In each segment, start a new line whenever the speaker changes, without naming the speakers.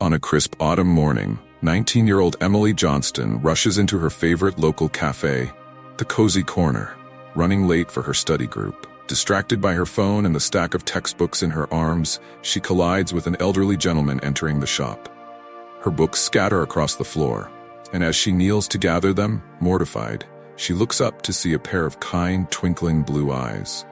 On a crisp autumn morning, 19-year-old Emily Johnston rushes into her favorite local cafe, the Cozy Corner, running late for her study group. Distracted by her phone and the stack of textbooks in her arms, she collides with an elderly gentleman entering the shop. Her books scatter across the floor, and as she kneels to gather them, mortified, she looks up to see a pair of kind, twinkling blue eyes.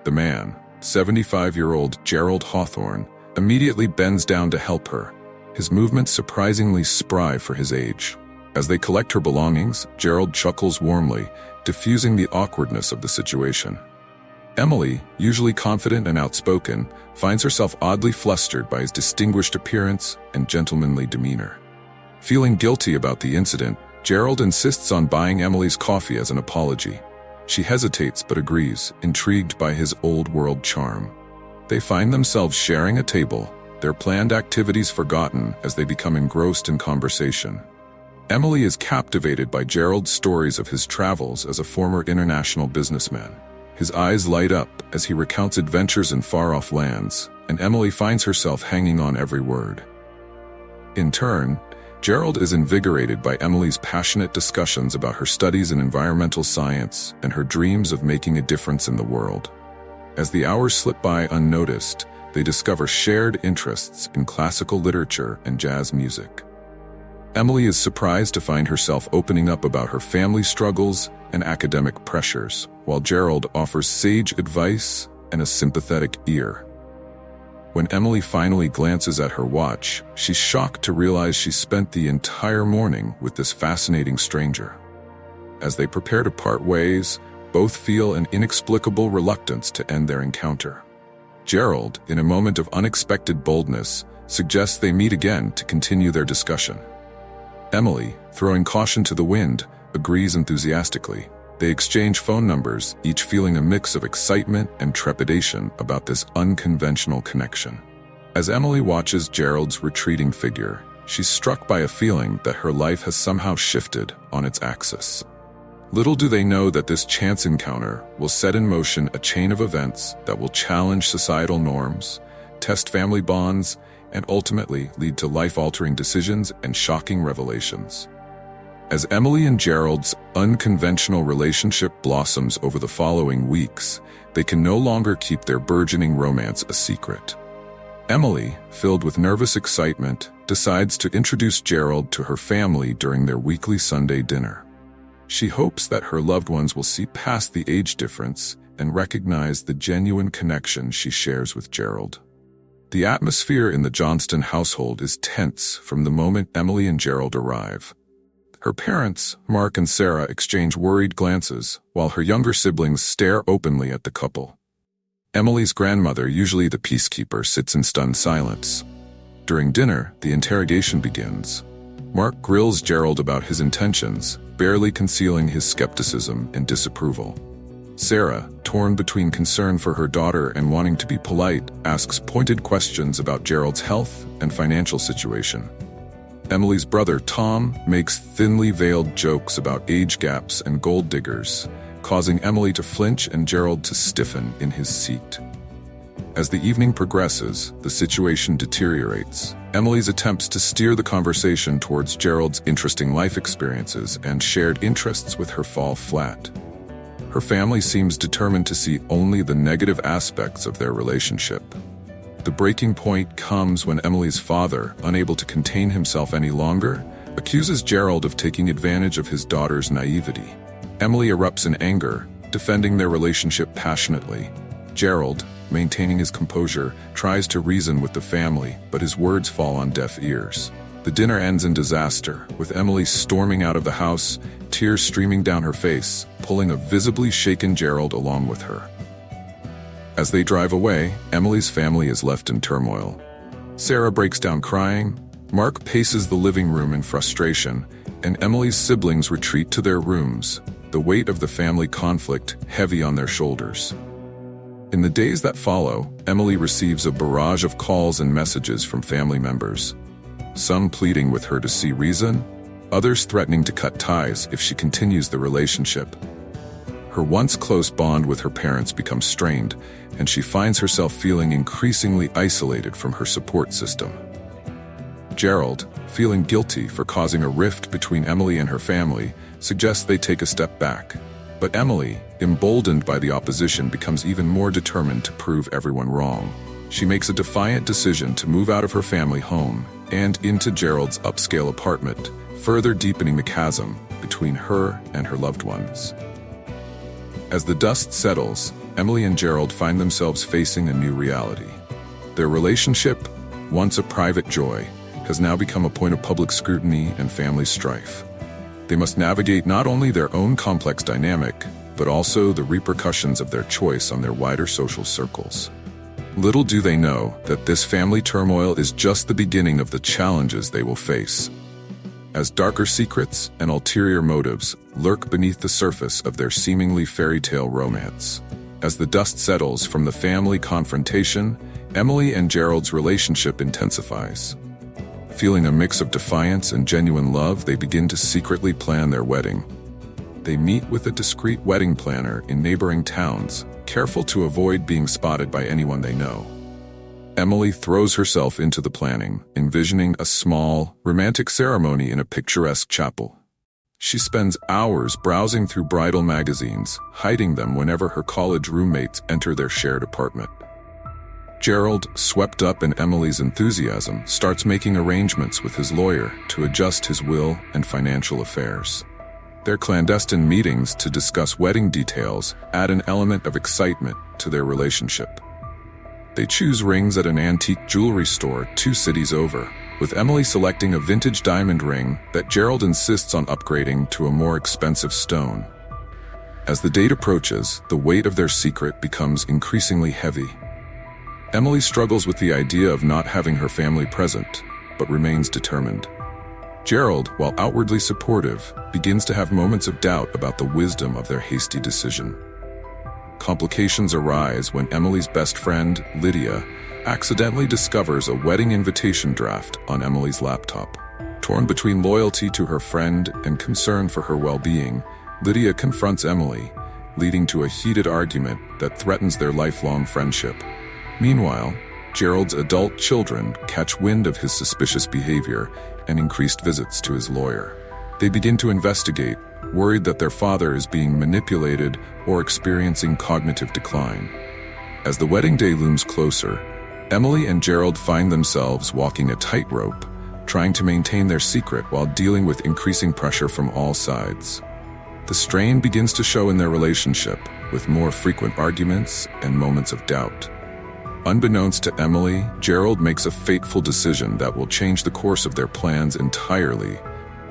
The man, 75-year-old Gerald Hawthorne, immediately bends down to help her, his movements surprisingly spry for his age. As they collect her belongings, Gerald chuckles warmly, diffusing the awkwardness of the situation. Emily, usually confident and outspoken, finds herself oddly flustered by his distinguished appearance and gentlemanly demeanor. Feeling guilty about the incident, Gerald insists on buying Emily's coffee as an apology. She hesitates but agrees, intrigued by his old-world charm. They find themselves sharing a table, their planned activities forgotten as they become engrossed in conversation. Emily is captivated by Gerald's stories of his travels as a former international businessman. His eyes light up as he recounts adventures in far-off lands, and Emily finds herself hanging on every word. In turn, Gerald is invigorated by Emily's passionate discussions about her studies in environmental science and her dreams of making a difference in the world. As the hours slip by unnoticed, they discover shared interests in classical literature and jazz music. Emily is surprised to find herself opening up about her family struggles and academic pressures, while Gerald offers sage advice and a sympathetic ear. When Emily finally glances at her watch, she's shocked to realize she spent the entire morning with this fascinating stranger. As they prepare to part ways, both feel an inexplicable reluctance to end their encounter. Gerald, in a moment of unexpected boldness, suggests they meet again to continue their discussion. Emily, throwing caution to the wind, agrees enthusiastically. They exchange phone numbers, each feeling a mix of excitement and trepidation about this unconventional connection. As Emily watches Gerald's retreating figure, she's struck by a feeling that her life has somehow shifted on its axis. Little do they know that this chance encounter will set in motion a chain of events that will challenge societal norms, test family bonds, and ultimately lead to life-altering decisions and shocking revelations. As Emily and Gerald's unconventional relationship blossoms over the following weeks, they can no longer keep their burgeoning romance a secret. Emily, filled with nervous excitement, decides to introduce Gerald to her family during their weekly Sunday dinner. She hopes that her loved ones will see past the age difference and recognize the genuine connection she shares with Gerald. The atmosphere in the Johnston household is tense from the moment Emily and Gerald arrive. Her parents, Mark and Sarah, exchange worried glances, while her younger siblings stare openly at the couple. Emily's grandmother, usually the peacekeeper, sits in stunned silence. During dinner, the interrogation begins. Mark grills Gerald about his intentions, barely concealing his skepticism and disapproval. Sarah, torn between concern for her daughter and wanting to be polite, asks pointed questions about Gerald's health and financial situation. Emily's brother, Tom, makes thinly veiled jokes about age gaps and gold diggers, causing Emily to flinch and Gerald to stiffen in his seat. As the evening progresses, the situation deteriorates. Emily's attempts to steer the conversation towards Gerald's interesting life experiences and shared interests with her fall flat. Her family seems determined to see only the negative aspects of their relationship. The breaking point comes when Emily's father, unable to contain himself any longer, accuses Gerald of taking advantage of his daughter's naivety. Emily erupts in anger, defending their relationship passionately. Gerald, maintaining his composure, tries to reason with the family, but his words fall on deaf ears. The dinner ends in disaster, with Emily storming out of the house, tears streaming down her face, pulling a visibly shaken Gerald along with her. As they drive away, Emily's family is left in turmoil. Sarah breaks down crying, Mark paces the living room in frustration, and Emily's siblings retreat to their rooms, the weight of the family conflict heavy on their shoulders. In the days that follow, Emily receives a barrage of calls and messages from family members, some pleading with her to see reason, others threatening to cut ties if she continues the relationship. Her once close bond with her parents becomes strained, and she finds herself feeling increasingly isolated from her support system. Gerald, feeling guilty for causing a rift between Emily and her family, suggests they take a step back. But Emily, emboldened by the opposition, becomes even more determined to prove everyone wrong. She makes a defiant decision to move out of her family home and into Gerald's upscale apartment, further deepening the chasm between her and her loved ones. As the dust settles, Emily and Gerald find themselves facing a new reality. Their relationship, once a private joy, has now become a point of public scrutiny and family strife. They must navigate not only their own complex dynamic, but also the repercussions of their choice on their wider social circles. Little do they know that this family turmoil is just the beginning of the challenges they will face, as darker secrets and ulterior motives lurk beneath the surface of their seemingly fairy tale romance. As the dust settles from the family confrontation, Emily and Gerald's relationship intensifies. Feeling a mix of defiance and genuine love, they begin to secretly plan their wedding. They meet with a discreet wedding planner in neighboring towns, careful to avoid being spotted by anyone they know. Emily throws herself into the planning, envisioning a small, romantic ceremony in a picturesque chapel. She spends hours browsing through bridal magazines, hiding them whenever her college roommates enter their shared apartment. Gerald, swept up in Emily's enthusiasm, starts making arrangements with his lawyer to adjust his will and financial affairs. Their clandestine meetings to discuss wedding details add an element of excitement to their relationship. They choose rings at an antique jewelry store 2 cities over, with Emily selecting a vintage diamond ring that Gerald insists on upgrading to a more expensive stone. As the date approaches, the weight of their secret becomes increasingly heavy. Emily struggles with the idea of not having her family present, but remains determined. Gerald, while outwardly supportive, begins to have moments of doubt about the wisdom of their hasty decision. Complications arise when Emily's best friend, Lydia, accidentally discovers a wedding invitation draft on Emily's laptop. Torn between loyalty to her friend and concern for her well-being, Lydia confronts Emily, leading to a heated argument that threatens their lifelong friendship. Meanwhile, Gerald's adult children catch wind of his suspicious behavior and increased visits to his lawyer. They begin to investigate, worried that their father is being manipulated or experiencing cognitive decline. As the wedding day looms closer, Emily and Gerald find themselves walking a tightrope, trying to maintain their secret while dealing with increasing pressure from all sides. The strain begins to show in their relationship, with more frequent arguments and moments of doubt. Unbeknownst to Emily, Gerald makes a fateful decision that will change the course of their plans entirely,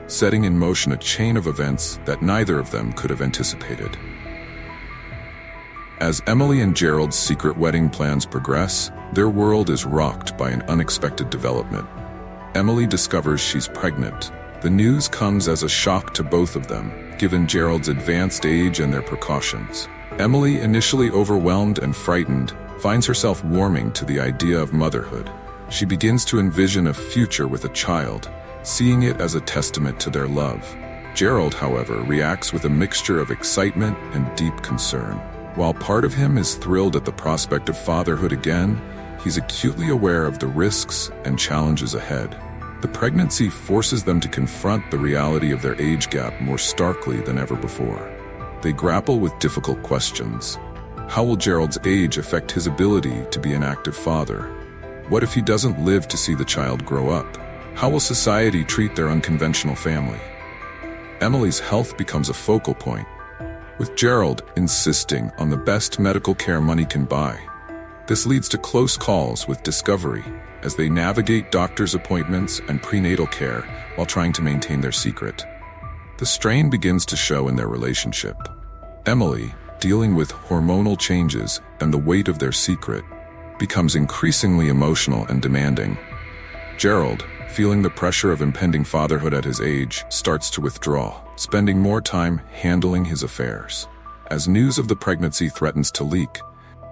setting in motion a chain of events that neither of them could have anticipated. As Emily and Gerald's secret wedding plans progress, their world is rocked by an unexpected development. Emily discovers she's pregnant. The news comes as a shock to both of them, given Gerald's advanced age and their precautions. Emily, initially overwhelmed and frightened, finds herself warming to the idea of motherhood. She begins to envision a future with a child, seeing it as a testament to their love. Gerald, however, reacts with a mixture of excitement and deep concern. While part of him is thrilled at the prospect of fatherhood again, he's acutely aware of the risks and challenges ahead. The pregnancy forces them to confront the reality of their age gap more starkly than ever before. They grapple with difficult questions. How will Gerald's age affect his ability to be an active father? What if he doesn't live to see the child grow up? How will society treat their unconventional family? Emily's health becomes a focal point, with Gerald insisting on the best medical care money can buy. This leads to close calls with Discovery as they navigate doctor's appointments and prenatal care while trying to maintain their secret. The strain begins to show in their relationship. Emily, dealing with hormonal changes and the weight of their secret, becomes increasingly emotional and demanding. Gerald, feeling the pressure of impending fatherhood at his age, starts to withdraw, spending more time handling his affairs. As news of the pregnancy threatens to leak,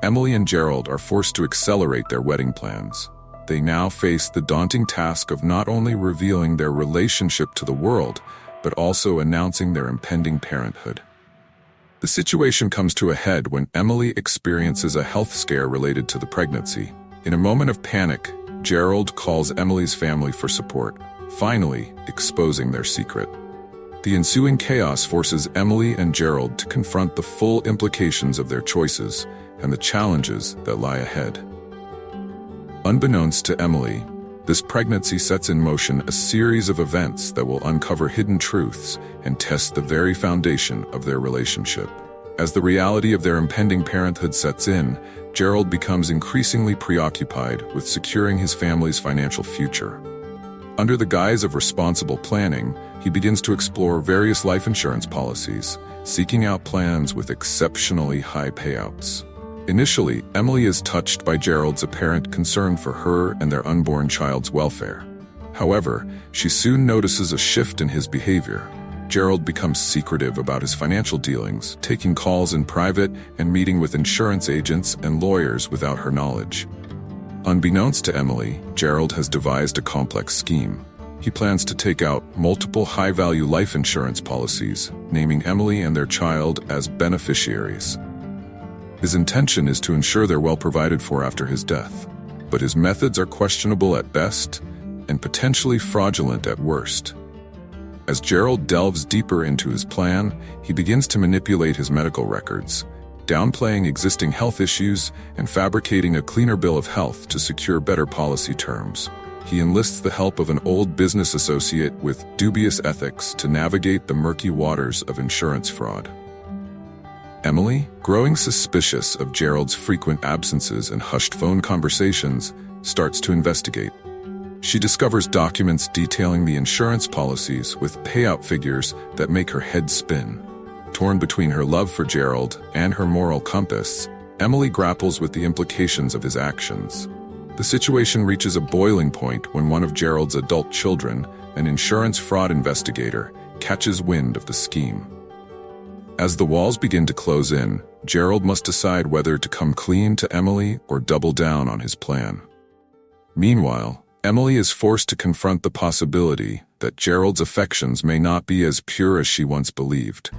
Emily and Gerald are forced to accelerate their wedding plans. They now face the daunting task of not only revealing their relationship to the world, but also announcing their impending parenthood. The situation comes to a head when Emily experiences a health scare related to the pregnancy. In a moment of panic, Gerald calls Emily's family for support, finally exposing their secret. The ensuing chaos forces Emily and Gerald to confront the full implications of their choices and the challenges that lie ahead. Unbeknownst to Emily, this pregnancy sets in motion a series of events that will uncover hidden truths and test the very foundation of their relationship. As the reality of their impending parenthood sets in, Gerald becomes increasingly preoccupied with securing his family's financial future. Under the guise of responsible planning, he begins to explore various life insurance policies, seeking out plans with exceptionally high payouts. Initially, Emily is touched by Gerald's apparent concern for her and their unborn child's welfare. However, she soon notices a shift in his behavior. Gerald becomes secretive about his financial dealings, taking calls in private and meeting with insurance agents and lawyers without her knowledge. Unbeknownst to Emily, Gerald has devised a complex scheme. He plans to take out multiple high-value life insurance policies, naming Emily and their child as beneficiaries. His intention is to ensure they're well provided for after his death, but his methods are questionable at best and potentially fraudulent at worst. As Gerald delves deeper into his plan, he begins to manipulate his medical records, downplaying existing health issues and fabricating a cleaner bill of health to secure better policy terms. He enlists the help of an old business associate with dubious ethics to navigate the murky waters of insurance fraud. Emily, growing suspicious of Gerald's frequent absences and hushed phone conversations, starts to investigate. She discovers documents detailing the insurance policies with payout figures that make her head spin. Torn between her love for Gerald and her moral compass, Emily grapples with the implications of his actions. The situation reaches a boiling point when one of Gerald's adult children, an insurance fraud investigator, catches wind of the scheme. As the walls begin to close in, Gerald must decide whether to come clean to Emily or double down on his plan. Meanwhile, Emily is forced to confront the possibility that Gerald's affections may not be as pure as she once believed.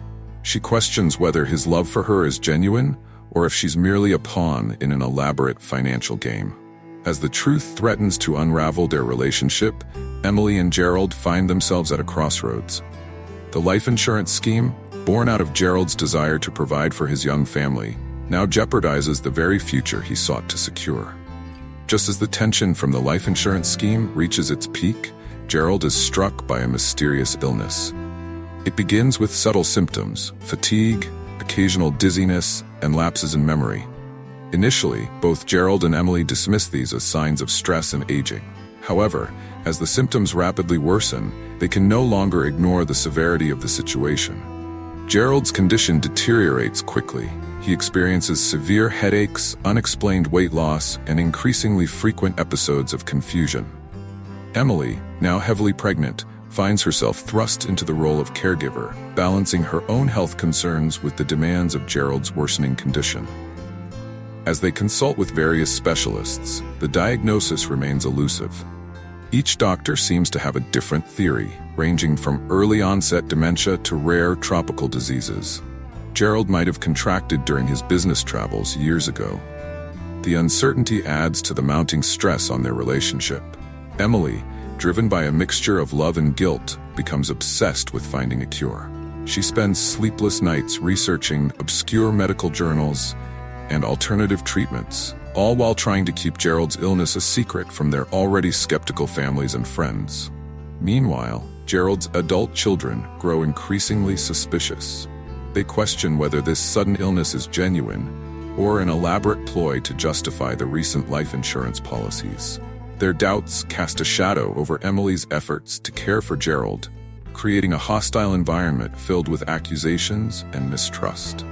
She questions whether his love for her is genuine or if she's merely a pawn in an elaborate financial game. As the truth threatens to unravel their relationship, Emily and Gerald find themselves at a crossroads. The life insurance scheme, born out of Gerald's desire to provide for his young family, now jeopardizes the very future he sought to secure. Just as the tension from the life insurance scheme reaches its peak, Gerald is struck by a mysterious illness. It begins with subtle symptoms: fatigue, occasional dizziness, and lapses in memory. Initially, both Gerald and Emily dismiss these as signs of stress and aging. However, as the symptoms rapidly worsen, they can no longer ignore the severity of the situation. Gerald's condition deteriorates quickly. He experiences severe headaches, unexplained weight loss, and increasingly frequent episodes of confusion. Emily, now heavily pregnant, finds herself thrust into the role of caregiver, balancing her own health concerns with the demands of Gerald's worsening condition. As they consult with various specialists, the diagnosis remains elusive. Each doctor seems to have a different theory, ranging from early-onset dementia to rare tropical diseases. Gerald might have contracted during his business travels years ago. The uncertainty adds to the mounting stress on their relationship. Emily, driven by a mixture of love and guilt, becomes obsessed with finding a cure. She spends sleepless nights researching obscure medical journals and alternative treatments, all while trying to keep Gerald's illness a secret from their already skeptical families and friends. Meanwhile, Gerald's adult children grow increasingly suspicious. They question whether this sudden illness is genuine or an elaborate ploy to justify the recent life insurance policies. Their doubts cast a shadow over Emily's efforts to care for Gerald, creating a hostile environment filled with accusations and mistrust.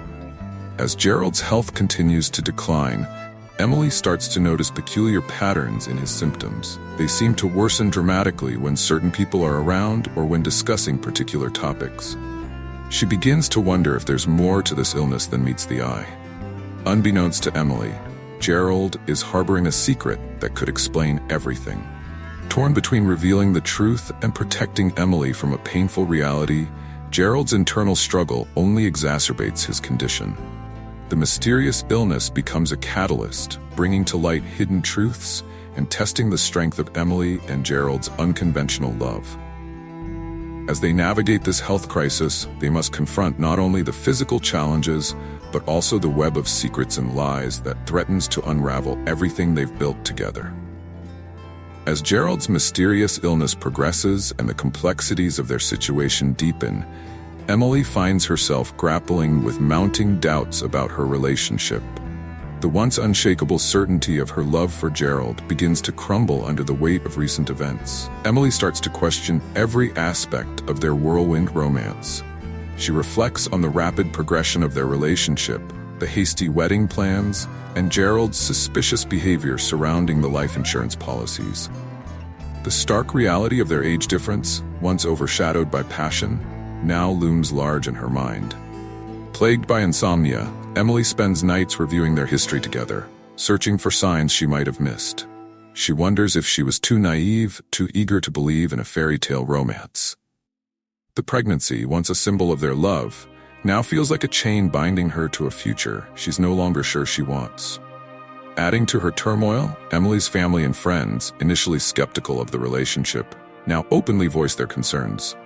As Gerald's health continues to decline, Emily starts to notice peculiar patterns in his symptoms. They seem to worsen dramatically when certain people are around or when discussing particular topics. She begins to wonder if there's more to this illness than meets the eye. Unbeknownst to Emily, Gerald is harboring a secret that could explain everything. Torn between revealing the truth and protecting Emily from a painful reality, Gerald's internal struggle only exacerbates his condition. The mysterious illness becomes a catalyst, bringing to light hidden truths and testing the strength of Emily and Gerald's unconventional love. As they navigate this health crisis, they must confront not only the physical challenges, but also the web of secrets and lies that threatens to unravel everything they've built together. As Gerald's mysterious illness progresses and the complexities of their situation deepen, Emily finds herself grappling with mounting doubts about her relationship. The once unshakable certainty of her love for Gerald begins to crumble under the weight of recent events. Emily starts to question every aspect of their whirlwind romance. She reflects on the rapid progression of their relationship, the hasty wedding plans, and Gerald's suspicious behavior surrounding the life insurance policies. The stark reality of their age difference, once overshadowed by passion, now looms large in her mind. Plagued by insomnia, Emily spends nights reviewing their history together, searching for signs she might have missed. She wonders if she was too naive, too eager to believe in a fairy tale romance. The pregnancy, once a symbol of their love, now feels like a chain binding her to a future she's no longer sure she wants. Adding to her turmoil, Emily's family and friends, initially skeptical of the relationship, now openly voice their concerns.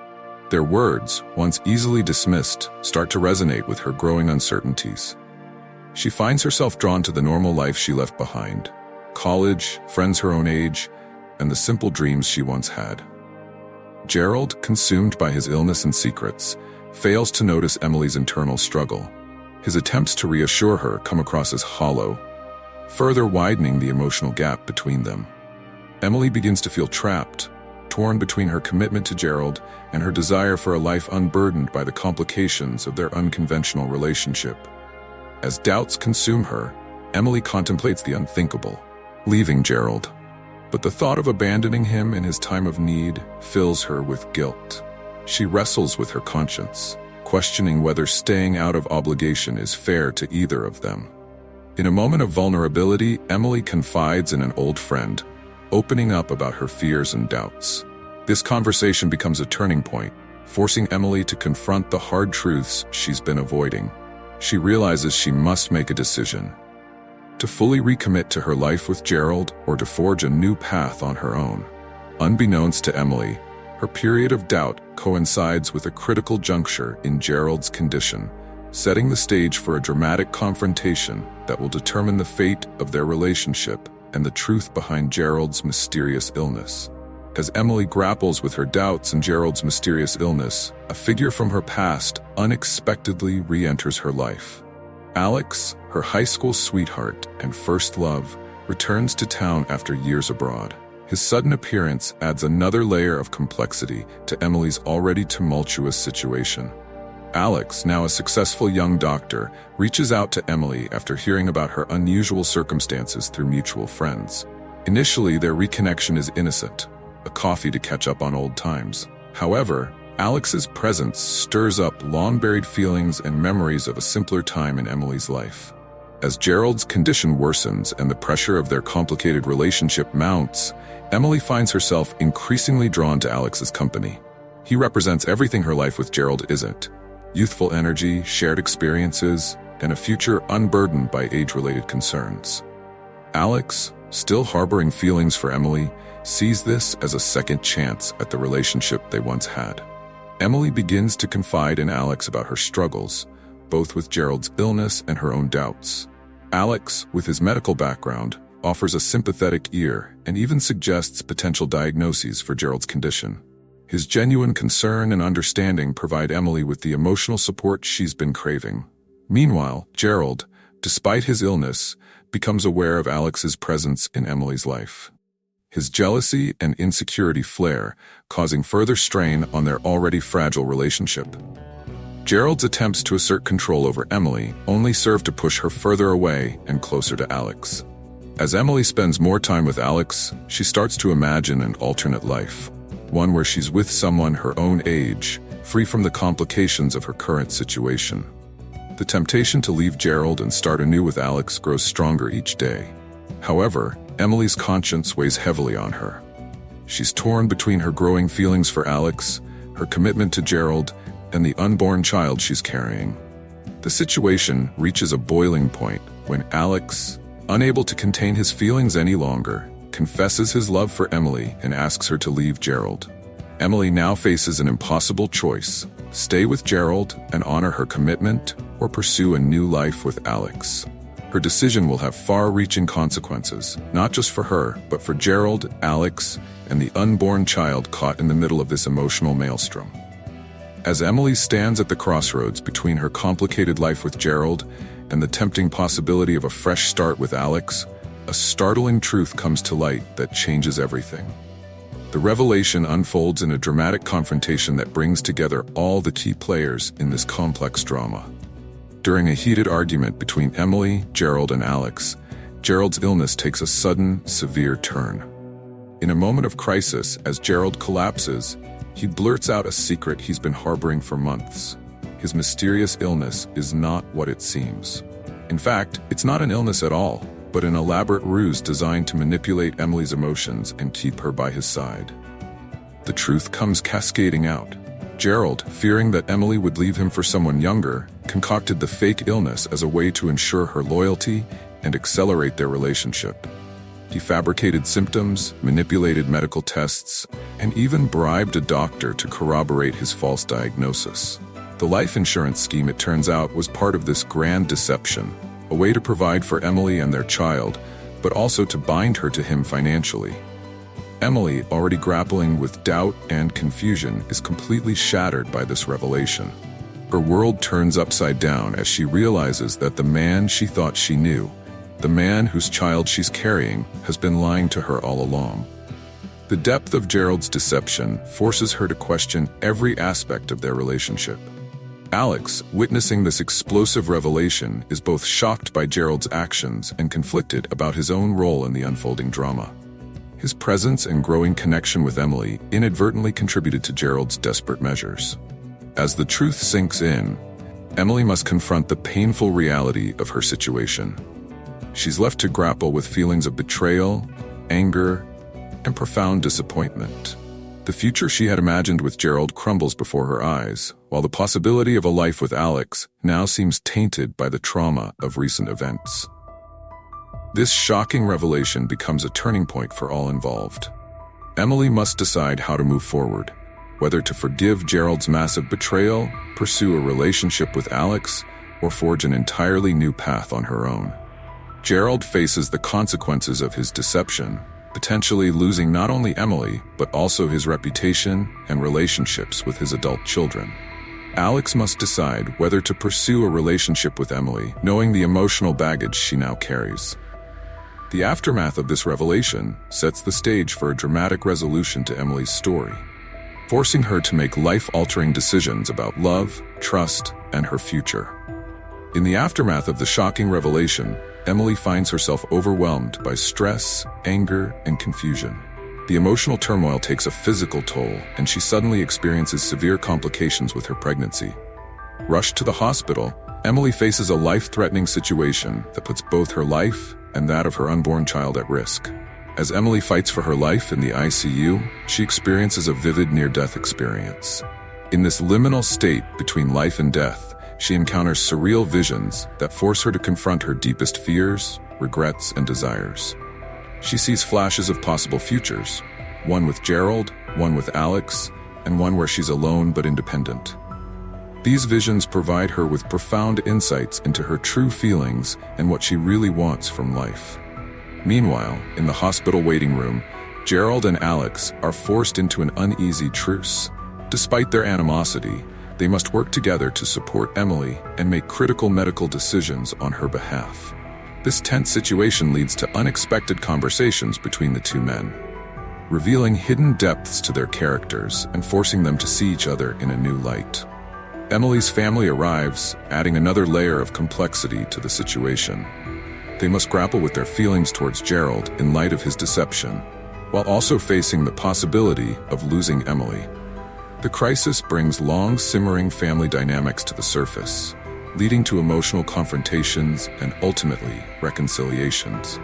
Their words, once easily dismissed, start to resonate with her growing uncertainties. She finds herself drawn to the normal life she left behind: college, friends her own age, and the simple dreams she once had. Gerald, consumed by his illness and secrets, fails to notice Emily's internal struggle. His attempts to reassure her come across as hollow, further widening the emotional gap between them. Emily begins to feel trapped, torn between her commitment to Gerald and her desire for a life unburdened by the complications of their unconventional relationship. As doubts consume her, Emily contemplates the unthinkable, leaving Gerald. But the thought of abandoning him in his time of need fills her with guilt. She wrestles with her conscience, questioning whether staying out of obligation is fair to either of them. In a moment of vulnerability, Emily confides in an old friend, opening up about her fears and doubts. This conversation becomes a turning point, forcing Emily to confront the hard truths she's been avoiding. She realizes she must make a decision: to fully recommit to her life with Gerald or to forge a new path on her own. Unbeknownst to Emily, her period of doubt coincides with a critical juncture in Gerald's condition, setting the stage for a dramatic confrontation that will determine the fate of their relationship and the truth behind Gerald's mysterious illness. As Emily grapples with her doubts and Gerald's mysterious illness, a figure from her past unexpectedly re-enters her life. Alex, her high school sweetheart and first love, returns to town after years abroad. His sudden appearance adds another layer of complexity to Emily's already tumultuous situation. Alex, now a successful young doctor, reaches out to Emily after hearing about her unusual circumstances through mutual friends. Initially, their reconnection is innocent, a coffee to catch up on old times. However, Alex's presence stirs up long-buried feelings and memories of a simpler time in Emily's life. As Gerald's condition worsens and the pressure of their complicated relationship mounts, Emily finds herself increasingly drawn to Alex's company. He represents everything her life with Gerald isn't: youthful energy, shared experiences, and a future unburdened by age-related concerns. Alex, still harboring feelings for Emily, sees this as a second chance at the relationship they once had. Emily begins to confide in Alex about her struggles, both with Gerald's illness and her own doubts. Alex, with his medical background, offers a sympathetic ear and even suggests potential diagnoses for Gerald's condition. His genuine concern and understanding provide Emily with the emotional support she's been craving. Meanwhile, Gerald, despite his illness, becomes aware of Alex's presence in Emily's life. His jealousy and insecurity flare, causing further strain on their already fragile relationship. Gerald's attempts to assert control over Emily only serve to push her further away and closer to Alex. As Emily spends more time with Alex, she starts to imagine an alternate life, one where she's with someone her own age, free from the complications of her current situation. The temptation to leave Gerald and start anew with Alex grows stronger each day. However, Emily's conscience weighs heavily on her. She's torn between her growing feelings for Alex, her commitment to Gerald, and the unborn child she's carrying. The situation reaches a boiling point when Alex, unable to contain his feelings any longer, confesses his love for Emily and asks her to leave Gerald. Emily now faces an impossible choice: stay with Gerald and honor her commitment, or pursue a new life with Alex. Her decision will have far-reaching consequences, not just for her, but for Gerald, Alex, and the unborn child caught in the middle of this emotional maelstrom. As Emily stands at the crossroads between her complicated life with Gerald and the tempting possibility of a fresh start with Alex, a startling truth comes to light that changes everything. The revelation unfolds in a dramatic confrontation that brings together all the key players in this complex drama. During a heated argument between Emily, Gerald, and Alex, Gerald's illness takes a sudden, severe turn. In a moment of crisis, as Gerald collapses, he blurts out a secret he's been harboring for months. His mysterious illness is not what it seems. In fact, it's not an illness at all, but an elaborate ruse designed to manipulate Emily's emotions and keep her by his side. The truth comes cascading out. Gerald, fearing that Emily would leave him for someone younger, concocted the fake illness as a way to ensure her loyalty and accelerate their relationship. He fabricated symptoms, manipulated medical tests, and even bribed a doctor to corroborate his false diagnosis. The life insurance scheme, it turns out, was part of this grand deception, a way to provide for Emily and their child, but also to bind her to him financially. Emily, already grappling with doubt and confusion, is completely shattered by this revelation. Her world turns upside down as she realizes that the man she thought she knew, the man whose child she's carrying, has been lying to her all along. The depth of Gerald's deception forces her to question every aspect of their relationship. Alex, witnessing this explosive revelation, is both shocked by Gerald's actions and conflicted about his own role in the unfolding drama. His presence and growing connection with Emily inadvertently contributed to Gerald's desperate measures. As the truth sinks in, Emily must confront the painful reality of her situation. She's left to grapple with feelings of betrayal, anger, and profound disappointment. The future she had imagined with Gerald crumbles before her eyes, while the possibility of a life with Alex now seems tainted by the trauma of recent events. This shocking revelation becomes a turning point for all involved. Emily must decide how to move forward, whether to forgive Gerald's massive betrayal, pursue a relationship with Alex, or forge an entirely new path on her own. Gerald faces the consequences of his deception, potentially losing not only Emily, but also his reputation and relationships with his adult children. Alex must decide whether to pursue a relationship with Emily, knowing the emotional baggage she now carries. The aftermath of this revelation sets the stage for a dramatic resolution to Emily's story, forcing her to make life-altering decisions about love, trust, and her future. In the aftermath of the shocking revelation, Emily finds herself overwhelmed by stress, anger, and confusion. The emotional turmoil takes a physical toll, and she suddenly experiences severe complications with her pregnancy. Rushed to the hospital, Emily faces a life-threatening situation that puts both her life and that of her unborn child at risk. As Emily fights for her life in the ICU, she experiences a vivid near-death experience. In this liminal state between life and death, she encounters surreal visions that force her to confront her deepest fears, regrets, and desires. She sees flashes of possible futures, one with Gerald, one with Alex, and one where she's alone but independent. These visions provide her with profound insights into her true feelings and what she really wants from life. Meanwhile, in the hospital waiting room, Gerald and Alex are forced into an uneasy truce. Despite their animosity, they must work together to support Emily and make critical medical decisions on her behalf. This tense situation leads to unexpected conversations between the two men, revealing hidden depths to their characters and forcing them to see each other in a new light. Emily's family arrives, adding another layer of complexity to the situation. They must grapple with their feelings towards Gerald in light of his deception, while also facing the possibility of losing Emily. The crisis brings long-simmering family dynamics to the surface, leading to emotional confrontations and ultimately reconciliations.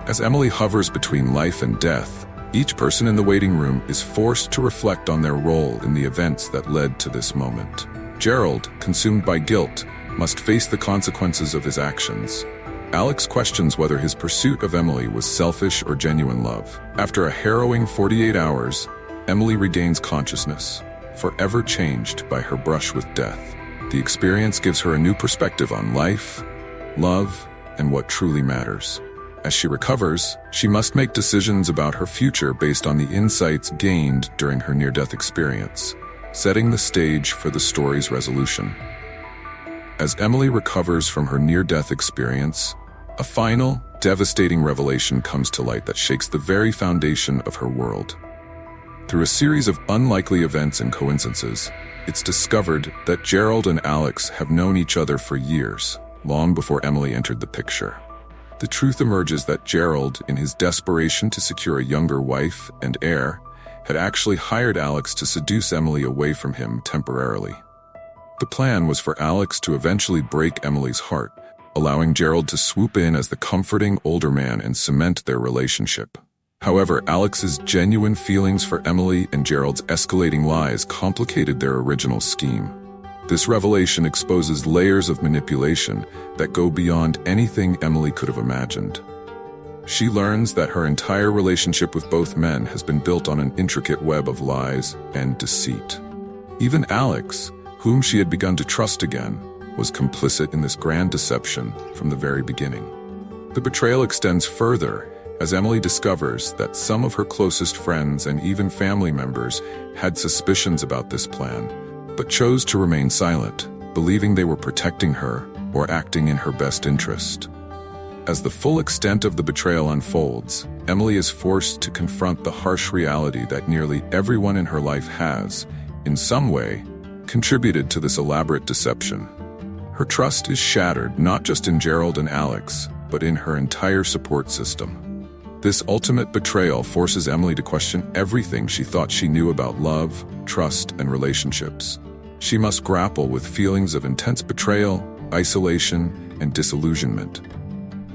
As Emily hovers between life and death, each person in the waiting room is forced to reflect on their role in the events that led to this moment. Gerald, consumed by guilt, must face the consequences of his actions, Alex questions whether his pursuit of Emily was selfish or genuine love. After a harrowing 48 hours, Emily regains consciousness, forever changed by her brush with death. The experience gives her a new perspective on life, love, and what truly matters. As she recovers, she must make decisions about her future based on the insights gained during her near-death experience, setting the stage for the story's resolution. As Emily recovers from her near-death experience, a final, devastating revelation comes to light that shakes the very foundation of her world. Through a series of unlikely events and coincidences, it's discovered that Gerald and Alex have known each other for years, long before Emily entered the picture. The truth emerges that Gerald, in his desperation to secure a younger wife and heir, had actually hired Alex to seduce Emily away from him temporarily. The plan was for Alex to eventually break Emily's heart, allowing Gerald to swoop in as the comforting older man and cement their relationship. However, Alex's genuine feelings for Emily and Gerald's escalating lies complicated their original scheme. This revelation exposes layers of manipulation that go beyond anything Emily could have imagined. She learns that her entire relationship with both men has been built on an intricate web of lies and deceit. Even Alex, whom she had begun to trust again, was complicit in this grand deception from the very beginning. The betrayal extends further as Emily discovers that some of her closest friends and even family members had suspicions about this plan, but chose to remain silent, believing they were protecting her or acting in her best interest. As the full extent of the betrayal unfolds, Emily is forced to confront the harsh reality that nearly everyone in her life has, in some way, contributed to this elaborate deception. Her trust is shattered not just in Gerald and Alex, but in her entire support system. This ultimate betrayal forces Emily to question everything she thought she knew about love, trust, and relationships. She must grapple with feelings of intense betrayal, isolation, and disillusionment.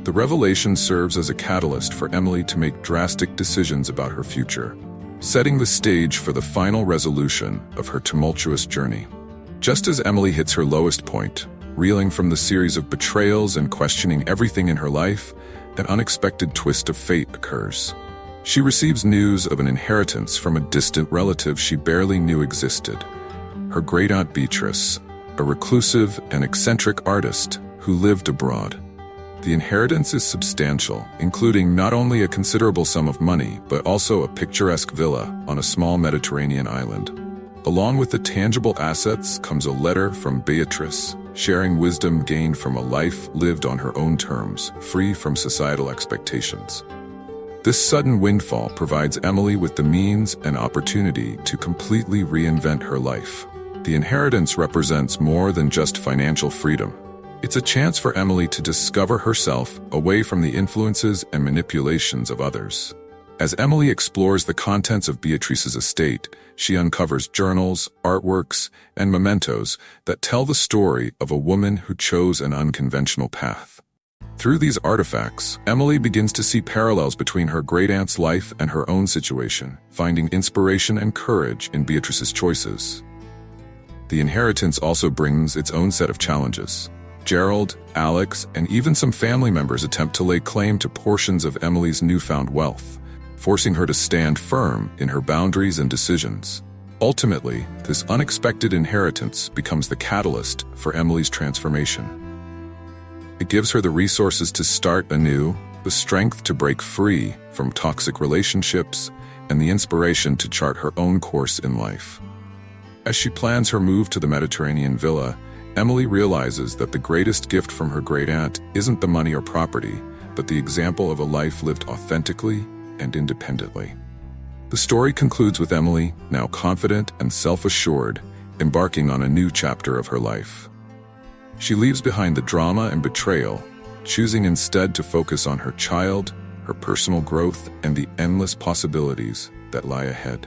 The revelation serves as a catalyst for Emily to make drastic decisions about her future, setting the stage for the final resolution of her tumultuous journey. Just as Emily hits her lowest point, reeling from the series of betrayals and questioning everything in her life, an unexpected twist of fate occurs. She receives news of an inheritance from a distant relative she barely knew existed. Her great-aunt Beatrice, a reclusive and eccentric artist who lived abroad. The inheritance is substantial, including not only a considerable sum of money, but also a picturesque villa on a small Mediterranean island. Along with the tangible assets comes a letter from Beatrice, sharing wisdom gained from a life lived on her own terms, free from societal expectations. This sudden windfall provides Emily with the means and opportunity to completely reinvent her life. The inheritance represents more than just financial freedom. It's a chance for Emily to discover herself away from the influences and manipulations of others. As Emily explores the contents of Beatrice's estate, she uncovers journals, artworks, and mementos that tell the story of a woman who chose an unconventional path. Through these artifacts, Emily begins to see parallels between her great-aunt's life and her own situation, finding inspiration and courage in Beatrice's choices. The inheritance also brings its own set of challenges. Gerald, Alex, and even some family members attempt to lay claim to portions of Emily's newfound wealth, forcing her to stand firm in her boundaries and decisions. Ultimately, this unexpected inheritance becomes the catalyst for Emily's transformation. It gives her the resources to start anew, the strength to break free from toxic relationships, and the inspiration to chart her own course in life. As she plans her move to the Mediterranean villa, Emily realizes that the greatest gift from her great-aunt isn't the money or property, but the example of a life lived authentically and independently. The story concludes with Emily, now confident and self-assured, embarking on a new chapter of her life. She leaves behind the drama and betrayal, choosing instead to focus on her child, her personal growth, and the endless possibilities that lie ahead.